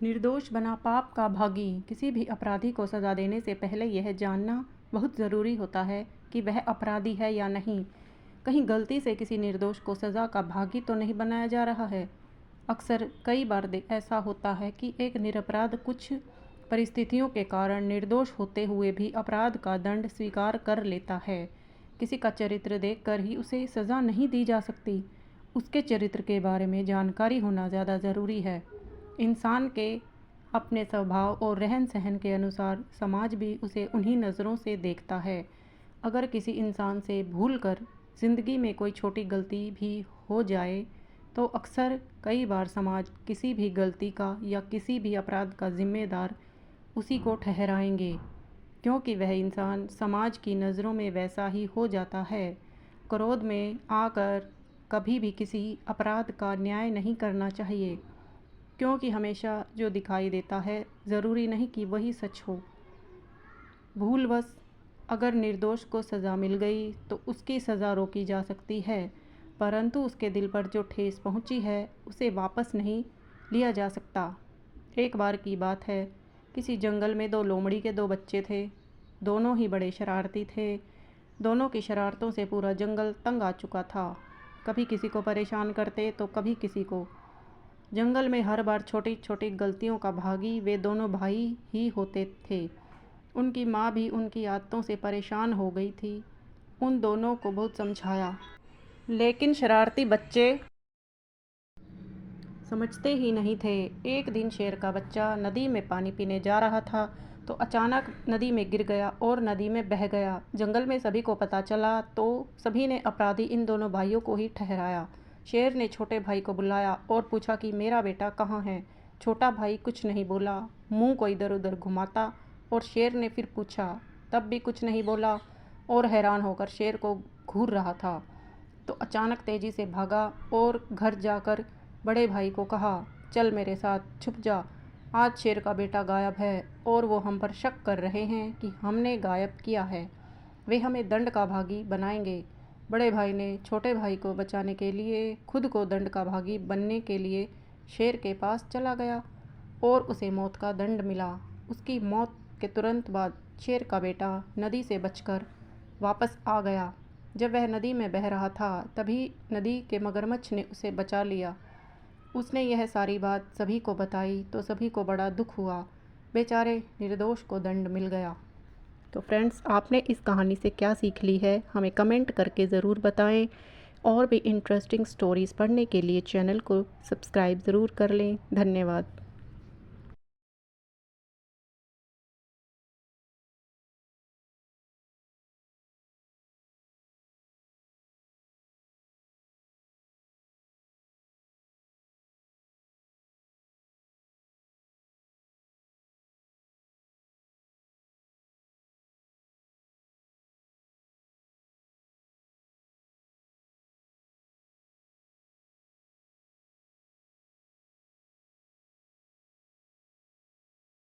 निर्दोष बना पाप का भागी। किसी भी अपराधी को सज़ा देने से पहले यह जानना बहुत ज़रूरी होता है कि वह अपराधी है या नहीं। कहीं गलती से किसी निर्दोष को सज़ा का भागी तो नहीं बनाया जा रहा है। अक्सर कई बार ऐसा होता है कि एक निरपराध कुछ परिस्थितियों के कारण निर्दोष होते हुए भी अपराध का दंड स्वीकार कर लेता है। किसी का चरित्र देखकर ही उसे सज़ा नहीं दी जा सकती। उसके चरित्र के बारे में जानकारी होना ज़्यादा ज़रूरी है। इंसान के अपने स्वभाव और रहन सहन के अनुसार समाज भी उसे उन्हीं नज़रों से देखता है। अगर किसी इंसान से भूलकर ज़िंदगी में कोई छोटी गलती भी हो जाए तो अक्सर कई बार समाज किसी भी गलती का या किसी भी अपराध का जिम्मेदार उसी को ठहराएंगे, क्योंकि वह इंसान समाज की नज़रों में वैसा ही हो जाता है। क्रोध में आकर कभी भी किसी अपराध का न्याय नहीं करना चाहिए, क्योंकि हमेशा जो दिखाई देता है ज़रूरी नहीं कि वही सच हो। भूलवश अगर निर्दोष को सज़ा मिल गई तो उसकी सज़ा रोकी जा सकती है, परंतु उसके दिल पर जो ठेस पहुंची है उसे वापस नहीं लिया जा सकता। एक बार की बात है, किसी जंगल में दो लोमड़ी के दो बच्चे थे। दोनों ही बड़े शरारती थे। दोनों की शरारतों से पूरा जंगल तंग आ चुका था। कभी किसी को परेशान करते तो कभी किसी को। जंगल में हर बार छोटी छोटी गलतियों का भागी वे दोनों भाई ही होते थे। उनकी माँ भी उनकी आदतों से परेशान हो गई थी। उन दोनों को बहुत समझाया, लेकिन शरारती बच्चे समझते ही नहीं थे। एक दिन शेर का बच्चा नदी में पानी पीने जा रहा था तो अचानक नदी में गिर गया और नदी में बह गया। जंगल में सभी को पता चला तो सभी ने अपराधी इन दोनों भाइयों को ही ठहराया। शेर ने छोटे भाई को बुलाया और पूछा कि मेरा बेटा कहाँ है। छोटा भाई कुछ नहीं बोला, मुंह को इधर उधर घुमाता। और शेर ने फिर पूछा, तब भी कुछ नहीं बोला और हैरान होकर शेर को घूर रहा था। तो अचानक तेजी से भागा और घर जाकर बड़े भाई को कहा, चल मेरे साथ छुप जा। आज शेर का बेटा गायब है और वो हम पर शक कर रहे हैं कि हमने गायब किया है। वे हमें दंड का भागी बनाएंगे। बड़े भाई ने छोटे भाई को बचाने के लिए खुद को दंड का भागी बनने के लिए शेर के पास चला गया और उसे मौत का दंड मिला। उसकी मौत के तुरंत बाद शेर का बेटा नदी से बचकर वापस आ गया। जब वह नदी में बह रहा था तभी नदी के मगरमच्छ ने उसे बचा लिया। उसने यह सारी बात सभी को बताई तो सभी को बड़ा दुख हुआ। बेचारे निर्दोष को दंड मिल गया। तो फ्रेंड्स, आपने इस कहानी से क्या सीख ली है हमें कमेंट करके ज़रूर बताएं। और भी इंटरेस्टिंग स्टोरीज़ पढ़ने के लिए चैनल को सब्सक्राइब ज़रूर कर लें। धन्यवाद।